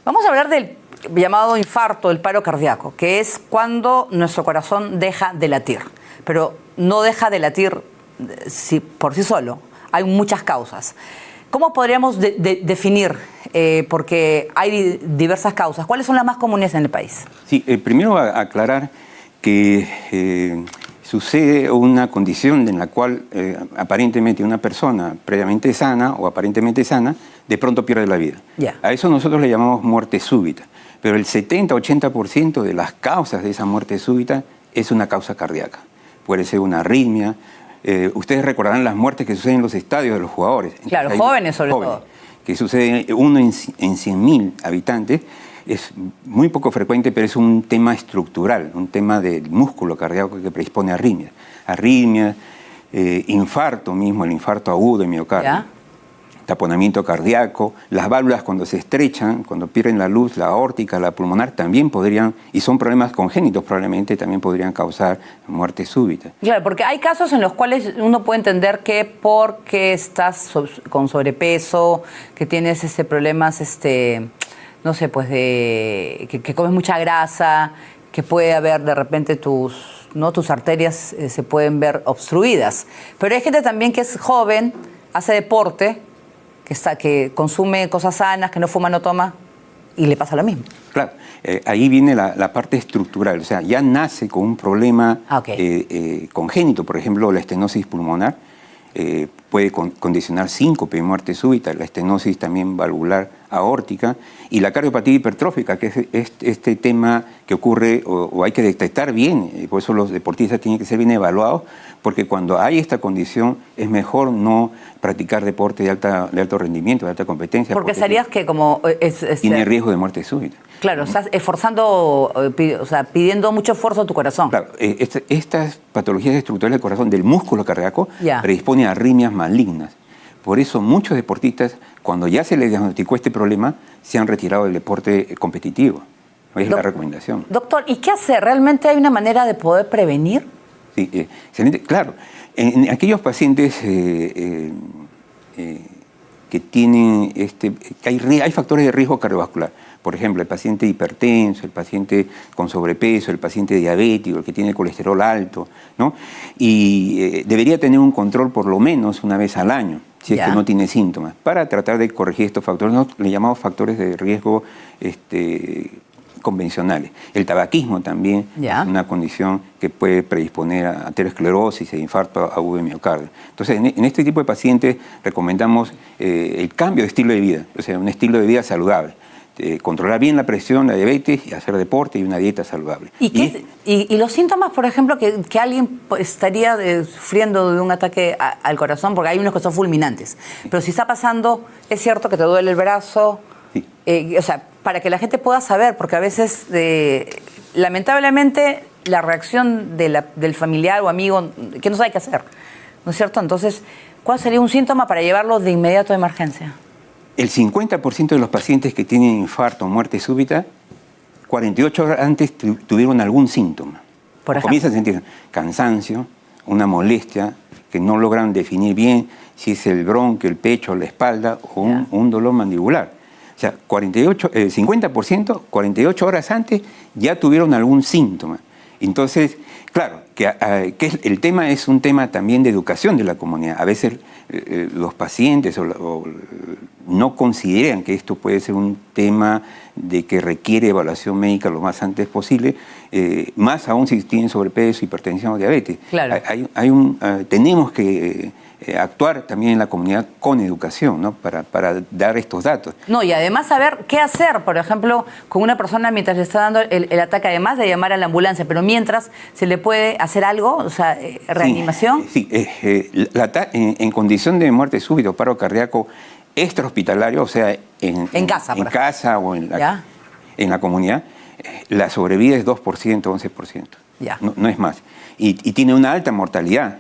Vamos a hablar del llamado infarto, el paro cardíaco, que es cuando nuestro corazón deja de latir. Pero no deja de latir por sí solo. Hay muchas causas. ¿Cómo podríamos definir? Porque hay diversas causas. ¿Cuáles son las más comunes en el país? Sí, primero aclarar que sucede una condición en la cual aparentemente una persona previamente sana o aparentemente sana de pronto pierde la vida. A eso nosotros le llamamos muerte súbita. Pero el 70-80% de las causas de esa muerte súbita es una causa cardíaca. Puede ser una arritmia. Ustedes recordarán las muertes que suceden en los estadios de los jugadores. Claro, jóvenes sobre todo. Que sucede uno en 100.000 habitantes. Es muy poco frecuente, pero es un tema estructural, un tema del músculo cardíaco que predispone a arritmias. Arritmias, infarto mismo, el infarto agudo de miocardio. Taponamiento cardíaco, las válvulas cuando se estrechan, cuando pierden la luz, la aórtica, la pulmonar, también podrían, y son problemas congénitos probablemente, también podrían causar muerte súbita. Claro, porque hay casos en los cuales uno puede entender que porque estás con sobrepeso, que tienes problemas, no sé, pues que comes mucha grasa, que puede haber de repente tus arterias se pueden ver obstruidas. Pero hay gente también que es joven, hace deporte, que consume cosas sanas, que no fuma, no toma, y le pasa lo mismo. Claro, ahí viene la parte estructural, o sea, ya nace con un problema congénito, por ejemplo, la estenosis pulmonar, puede condicionar síncope y muerte súbita, la estenosis también valvular aórtica, y la cardiopatía hipertrófica, que es este tema que ocurre o hay que detectar bien, por eso los deportistas tienen que ser bien evaluados, porque cuando hay esta condición es mejor no practicar deporte de alto rendimiento, de alta competencia. Porque serías que como... tiene riesgo de muerte súbita. Claro, estás esforzando, o sea, pidiendo mucho esfuerzo a tu corazón. Claro, estas patologías estructurales del corazón, del músculo cardíaco, predisponen a arritmias malignas. Por eso muchos deportistas, cuando ya se les diagnosticó este problema, se han retirado del deporte competitivo. Es la recomendación. Doctor, ¿y qué hacer? ¿Realmente hay una manera de poder prevenir? Sí, excelente. Claro, en aquellos pacientes que tienen hay factores de riesgo cardiovascular. Por ejemplo, el paciente hipertenso, el paciente con sobrepeso, el paciente diabético, el que tiene colesterol alto, ¿no? Y debería tener un control por lo menos una vez al año, si es que no tiene síntomas, para tratar de corregir estos factores. Nosotros le llamamos factores de riesgo convencionales. El tabaquismo también es una condición que puede predisponer a aterosclerosis e infarto agudo de miocardio. Entonces, en este tipo de pacientes recomendamos el cambio de estilo de vida, o sea, un estilo de vida saludable. Controlar bien la presión, la diabetes, y hacer deporte y una dieta saludable. ¿Y los síntomas, por ejemplo, que alguien estaría sufriendo de un ataque al corazón? Porque hay unos que son fulminantes. Pero si está pasando, es cierto que te duele el brazo, o sea, para que la gente pueda saber, porque a veces, lamentablemente, la reacción del familiar o amigo, que no sabe qué hacer, ¿no es cierto? Entonces, ¿cuál sería un síntoma para llevarlo de inmediato a emergencia? El 50% de los pacientes que tienen infarto o muerte súbita, 48 horas antes tuvieron algún síntoma. Comienzan a sentir cansancio, una molestia que no logran definir bien si es el bronquio, el pecho, la espalda o un dolor mandibular. O sea, 50%, 48 horas antes ya tuvieron algún síntoma. Entonces, claro, que el tema es un tema también de educación de la comunidad. A veces los pacientes no consideran que esto puede ser un tema de que requiere evaluación médica lo más antes posible, más aún si tienen sobrepeso, hipertensión o diabetes. Claro. Tenemos que actuar también en la comunidad con educación, ¿no? para dar estos datos. No, y además saber qué hacer, por ejemplo, con una persona mientras le está dando el ataque, además de llamar a la ambulancia, pero mientras se le puede hacer algo, o sea, reanimación. Sí, en condición de muerte súbita o paro cardíaco extrahospitalario, o sea, en casa o en la comunidad, la sobrevida es 2%, 11%. No es más. Y tiene una alta mortalidad.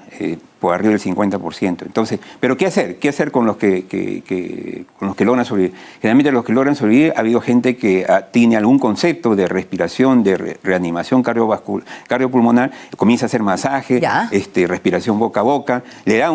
por arriba del 50%. Entonces, ¿pero qué hacer? ¿Qué hacer con los que logran sobrevivir? Generalmente los que logran sobrevivir, ha habido gente que tiene algún concepto de respiración, de reanimación cardiopulmonar, comienza a hacer masaje, respiración boca a boca, le da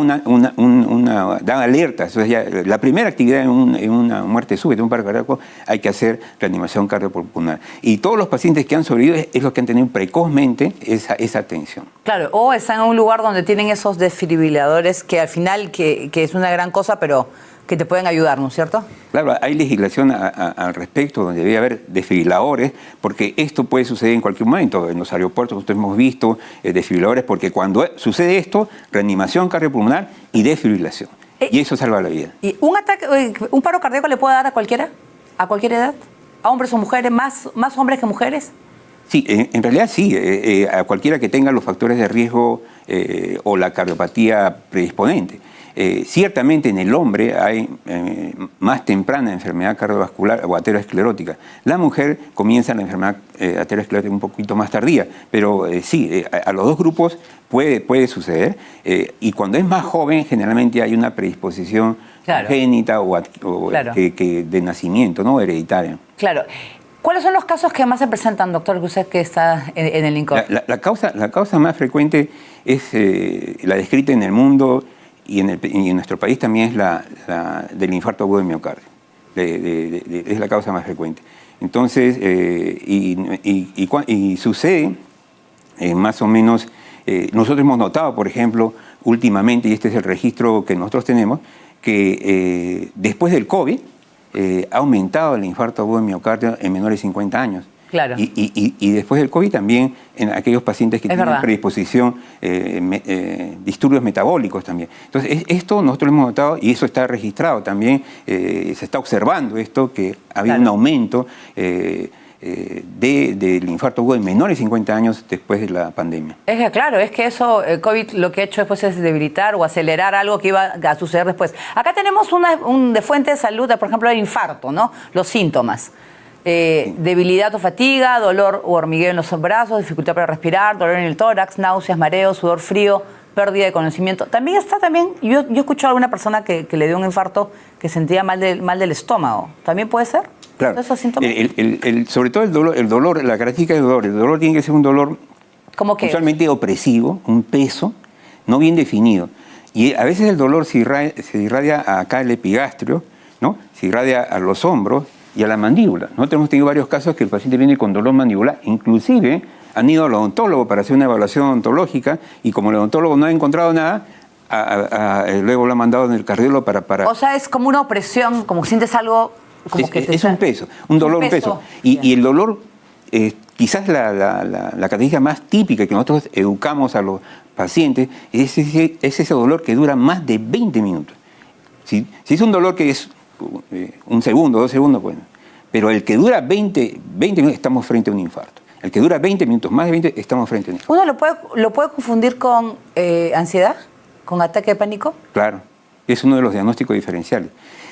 da alertas. Entonces ya, la primera actividad en una muerte súbita, un paro cardíaco, hay que hacer reanimación cardiopulmonar. Y todos los pacientes que han sobrevivido es los que han tenido precozmente esa atención. Claro, o están en un lugar donde tienen esos desfibriladores que al final, que es una gran cosa, pero que te pueden ayudar, ¿no es cierto? Claro, hay legislación al respecto, donde debe haber desfibriladores, porque esto puede suceder en cualquier momento. En los aeropuertos nosotros hemos visto desfibriladores, porque cuando sucede esto, reanimación cardiopulmonar y desfibrilación. Y eso salva la vida. ¿Y un paro cardíaco le puede dar a cualquiera? ¿A cualquier edad? ¿A hombres o mujeres? ¿Más hombres que mujeres? Sí, en realidad sí, a cualquiera que tenga los factores de riesgo o la cardiopatía predisponente. Ciertamente en el hombre hay más temprana enfermedad cardiovascular o aterosclerótica. La mujer comienza la enfermedad aterosclerótica un poquito más tardía, pero sí, a los dos grupos puede suceder. Y cuando es más joven, generalmente hay una predisposición congénita o que de nacimiento, ¿no? Hereditaria. Claro. ¿Cuáles son los casos que más se presentan, doctor, que usted que está en el INCOR? La causa más frecuente es la descrita en el mundo y en nuestro país también es la del infarto agudo de miocardio. Es la causa más frecuente. Entonces, y sucede más o menos, nosotros hemos notado, por ejemplo, últimamente, y este es el registro que nosotros tenemos, que después del COVID, ha aumentado el infarto agudo de miocardio en menores de 50 años. Claro. Y después del COVID también en aquellos pacientes que tienen predisposición, disturbios metabólicos también. Entonces, esto nosotros lo hemos notado y eso está registrado también, se está observando esto, que ha habido un aumento del infarto agudo en menores de 50 años después de la pandemia. Es que claro, es que eso, el COVID lo que ha hecho después es debilitar o acelerar algo que iba a suceder después. Acá tenemos de fuente de salud, por ejemplo, el infarto, ¿no? Los síntomas. Debilidad o fatiga, dolor o hormigueo en los brazos, dificultad para respirar, dolor en el tórax, náuseas, mareos, sudor frío, pérdida de conocimiento. También yo he escuchado a alguna persona que le dio un infarto que sentía mal del estómago. ¿También puede ser? Claro. ¿Esos síntomas? Sobre todo el dolor, la característica del dolor. El dolor tiene que ser un dolor usualmente opresivo, un peso, no bien definido. Y a veces el dolor se irradia acá el epigastrio, ¿no? Se irradia a los hombros y a la mandíbula. Nosotros hemos tenido varios casos que el paciente viene con dolor mandibular, inclusive han ido al odontólogo para hacer una evaluación odontológica y como el odontólogo no ha encontrado nada, luego lo ha mandado en el cardiólogo para... O sea, es como una opresión, como que sientes algo... Es un peso, un dolor, un peso. Y el dolor, quizás la característica más típica que nosotros educamos a los pacientes es ese dolor que dura más de 20 minutos. Si es un dolor que es un segundo, 2 segundos, bueno, pero el que dura 20 minutos, estamos frente a un infarto. El que dura 20 minutos, más de 20, estamos frente a un infarto. ¿Uno lo puede confundir con ansiedad? ¿Con ataque de pánico? Claro, es uno de los diagnósticos diferenciales.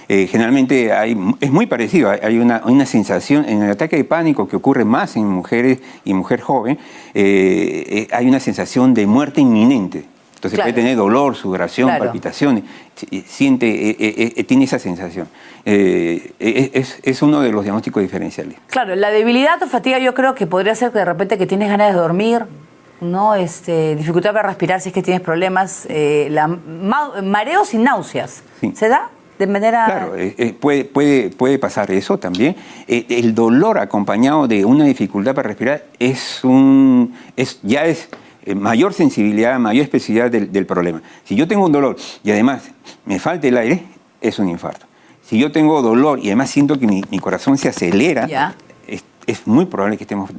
Generalmente es muy parecido, hay una sensación, en el ataque de pánico que ocurre más en mujeres y mujer joven, hay una sensación de muerte inminente. Entonces puede tener dolor, sudoración, palpitaciones, tiene esa sensación. Es uno de los diagnósticos diferenciales. Claro, la debilidad o fatiga yo creo que podría ser que de repente que tienes ganas de dormir, ¿no? Dificultad para respirar si es que tienes problemas, mareos y náuseas. Sí. ¿Se da? De manera... Claro, puede pasar eso también. El dolor acompañado de una dificultad para respirar es mayor sensibilidad, mayor especificidad del problema. Si yo tengo un dolor y además me falta el aire, es un infarto. Si yo tengo dolor y además siento que mi corazón se acelera, es muy probable que estemos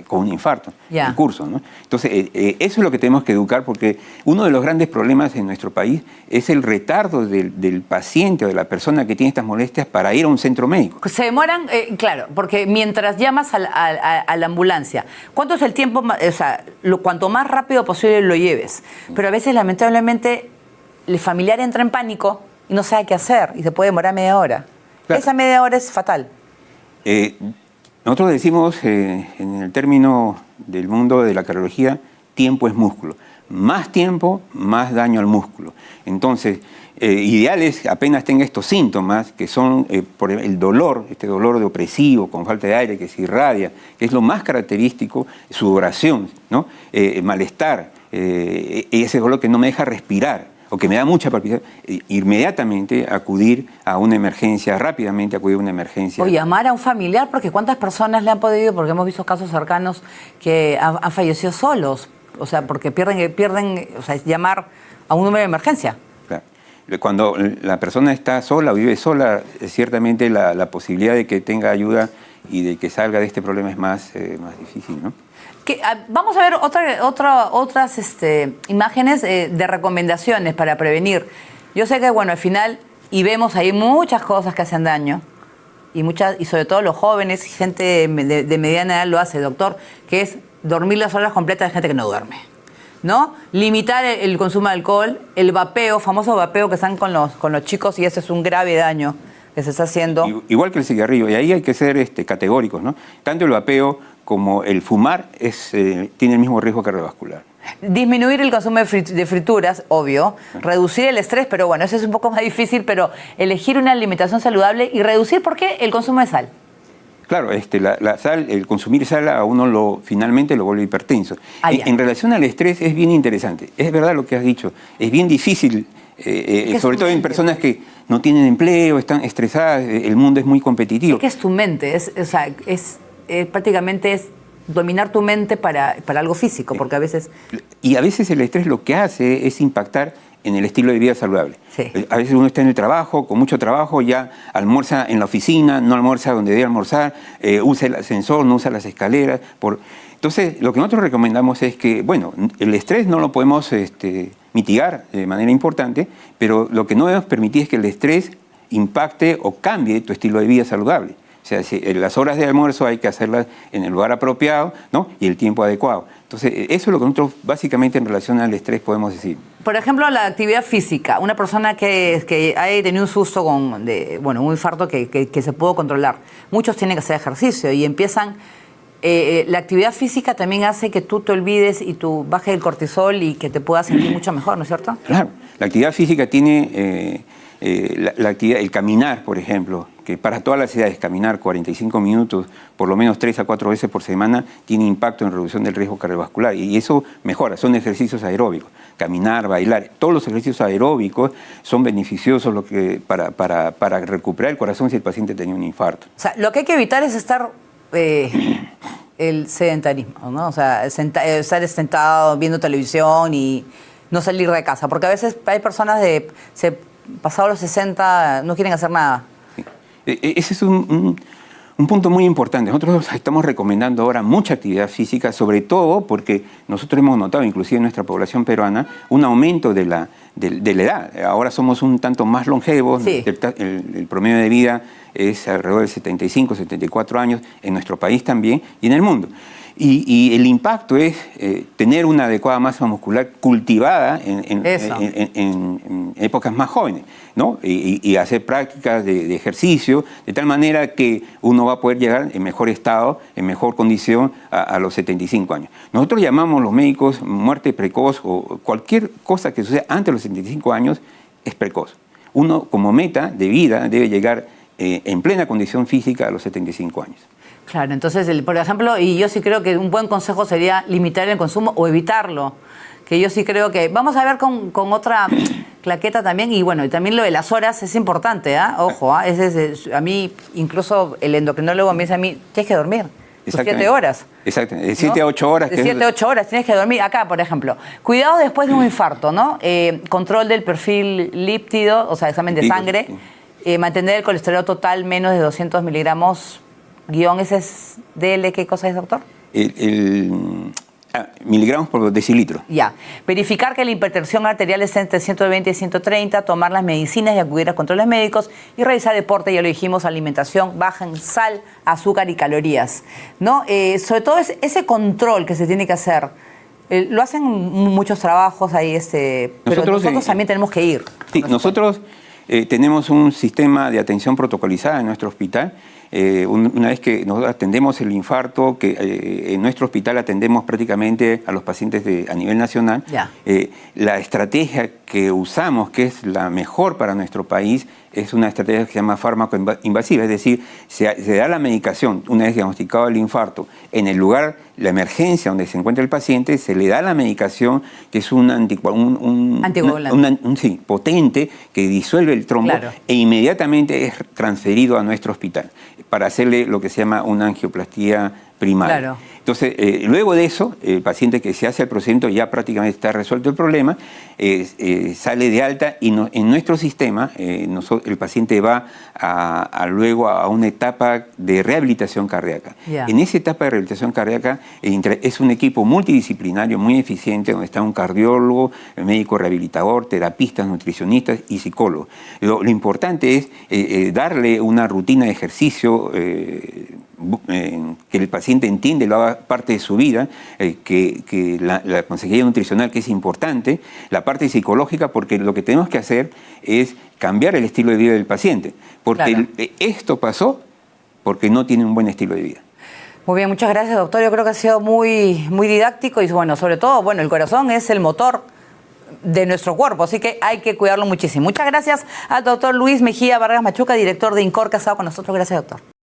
con un infarto en curso, ¿no? Entonces, eso es lo que tenemos que educar, porque uno de los grandes problemas en nuestro país es el retardo del paciente o de la persona que tiene estas molestias para ir a un centro médico. Se demoran, claro, porque mientras llamas a la ambulancia, ¿cuánto es el tiempo? O sea, cuanto más rápido posible lo lleves. Pero a veces, lamentablemente, el familiar entra en pánico y no sabe qué hacer y se puede demorar media hora. Claro. Esa media hora es fatal. Nosotros decimos, en el término del mundo de la cardiología, tiempo es músculo. Más tiempo, más daño al músculo. Entonces, ideal es apenas tenga estos síntomas, que son por el dolor, este dolor de opresivo, con falta de aire, que se irradia, que es lo más característico, sudoración, ¿no? Malestar, ese dolor que no me deja respirar, o que me da mucha palpitación, inmediatamente acudir a una emergencia, rápidamente acudir a una emergencia. O llamar a un familiar, porque ¿cuántas personas le han podido, porque hemos visto casos cercanos que han fallecido solos? O sea, porque pierden, o sea, llamar a un número de emergencia. Claro. Cuando la persona está sola o vive sola, ciertamente la posibilidad de que tenga ayuda y de que salga de este problema es más difícil, ¿no? Vamos a ver otras imágenes de recomendaciones para prevenir. Yo sé que, bueno, al final, y vemos ahí muchas cosas que hacen daño, y sobre todo los jóvenes, gente de mediana edad lo hace, doctor, que es dormir las horas completas de gente que no duerme, ¿no? Limitar el consumo de alcohol, el vapeo, famoso vapeo que están con los chicos, y ese es un grave daño que se está haciendo. Igual que el cigarrillo, y ahí hay que ser categóricos, ¿no? Tanto el vapeo como el fumar tiene el mismo riesgo cardiovascular. Disminuir el consumo de frituras, obvio. Reducir el estrés, pero bueno, eso es un poco más difícil, pero elegir una alimentación saludable y reducir, ¿por qué? El consumo de sal. Claro, la sal, el consumir sal a uno finalmente lo vuelve hipertenso. En relación al estrés es bien interesante. Es verdad lo que has dicho. Es bien difícil, sobre todo en personas que no tienen empleo, están estresadas, el mundo es muy competitivo. ¿Qué es tu mente? Prácticamente es dominar tu mente para algo físico, porque a veces... Y a veces el estrés lo que hace es impactar en el estilo de vida saludable. Sí. A veces uno está en el trabajo, con mucho trabajo, ya almuerza en la oficina, no almuerza donde debe almorzar, usa el ascensor, no usa las escaleras. Entonces, lo que nosotros recomendamos es que, bueno, el estrés no lo podemos mitigar de manera importante, pero lo que no debemos permitir es que el estrés impacte o cambie tu estilo de vida saludable. O sea, las horas de almuerzo hay que hacerlas en el lugar apropiado, ¿no? Y el tiempo adecuado. Entonces, eso es lo que nosotros básicamente en relación al estrés podemos decir. Por ejemplo, la actividad física. Una persona que haya tenido un susto un infarto que se pudo controlar. Muchos tienen que hacer ejercicio y empiezan... la actividad física también hace que tú te olvides y tú bajes el cortisol y que te puedas sentir mucho mejor, ¿no es cierto? Claro. La actividad física tiene... el caminar, por ejemplo, que para todas las edades caminar 45 minutos, por lo menos 3 a 4 veces por semana, tiene impacto en reducción del riesgo cardiovascular y eso mejora, son ejercicios aeróbicos. Caminar, bailar, todos los ejercicios aeróbicos son beneficiosos para recuperar el corazón si el paciente tenía un infarto. O sea, lo que hay que evitar es estar... el sedentarismo, ¿no? O sea, estar sentado viendo televisión y no salir de casa, porque a veces hay personas pasados los 60 no quieren hacer nada. Sí. Ese es un punto muy importante. Nosotros estamos recomendando ahora mucha actividad física, sobre todo porque nosotros hemos notado, inclusive en nuestra población peruana, un aumento de la edad. Ahora somos un tanto más longevos, sí. El promedio de vida es alrededor de 75, 74 años, en nuestro país también y en el mundo. Y el impacto es tener una adecuada masa muscular cultivada en épocas más jóvenes, ¿no? Y hacer prácticas de ejercicio, de tal manera que uno va a poder llegar en mejor estado, en mejor condición a los 75 años. Nosotros llamamos los médicos muerte precoz o cualquier cosa que suceda antes de los 75 años es precoz. Uno como meta de vida debe llegar en plena condición física a los 75 años. Claro, entonces, por ejemplo, y yo sí creo que un buen consejo sería limitar el consumo o evitarlo. Que yo sí creo que... Vamos a ver con otra claqueta también. Y bueno, y también lo de las horas es importante, ¿eh? Ojo, a mí, incluso el endocrinólogo me dice a mí, tienes que dormir. 7 horas. Exacto, de 7 a 8 horas. De 7 a 8 horas tienes que dormir. Acá, por ejemplo, cuidado después de un infarto, ¿no? Control del perfil líptido, o sea, examen de sangre. Sí. Mantener el colesterol total menos de 200 miligramos... ¿Ese es DL qué cosa es, doctor? Miligramos por decilitro. Ya. Verificar que la hipertensión arterial esté entre 120 y 130, tomar las medicinas y acudir a controles médicos y realizar deporte, ya lo dijimos, alimentación baja en sal, azúcar y calorías, ¿no? Sobre todo ese control que se tiene que hacer. Lo hacen muchos trabajos ahí, pero nosotros también tenemos que ir. Sí, nosotros tenemos un sistema de atención protocolizada en nuestro hospital Una vez que nosotros atendemos el infarto, que en nuestro hospital atendemos prácticamente a los pacientes a nivel nacional, la estrategia que usamos, que es la mejor para nuestro país, es una estrategia que se llama fármaco invasiva, es decir, se da la medicación una vez diagnosticado el infarto en el lugar, la emergencia donde se encuentra el paciente, se le da la medicación que es un anticoagulante potente que disuelve el trombo e inmediatamente es transferido a nuestro hospital para hacerle lo que se llama una angioplastía primaria. Entonces, luego de eso, el paciente que se hace el procedimiento ya prácticamente está resuelto el problema, sale de alta y en nuestro sistema el paciente va luego a una etapa de rehabilitación cardíaca. En esa etapa de rehabilitación cardíaca es un equipo multidisciplinario muy eficiente donde está un cardiólogo, médico rehabilitador, terapistas, nutricionistas y psicólogos. Lo importante es darle una rutina de ejercicio que el paciente entiende, lo haga parte de su vida, que la consejería nutricional, que es importante, la parte psicológica, porque lo que tenemos que hacer es cambiar el estilo de vida del paciente, porque esto pasó porque no tiene un buen estilo de vida. Muy bien, muchas gracias, doctor. Yo creo que ha sido muy didáctico y bueno, sobre todo, el corazón es el motor de nuestro cuerpo, así que hay que cuidarlo muchísimo. Muchas gracias al doctor Luis Mejía Vargas Machuca, director de INCOR, que ha estado con nosotros. Gracias, doctor.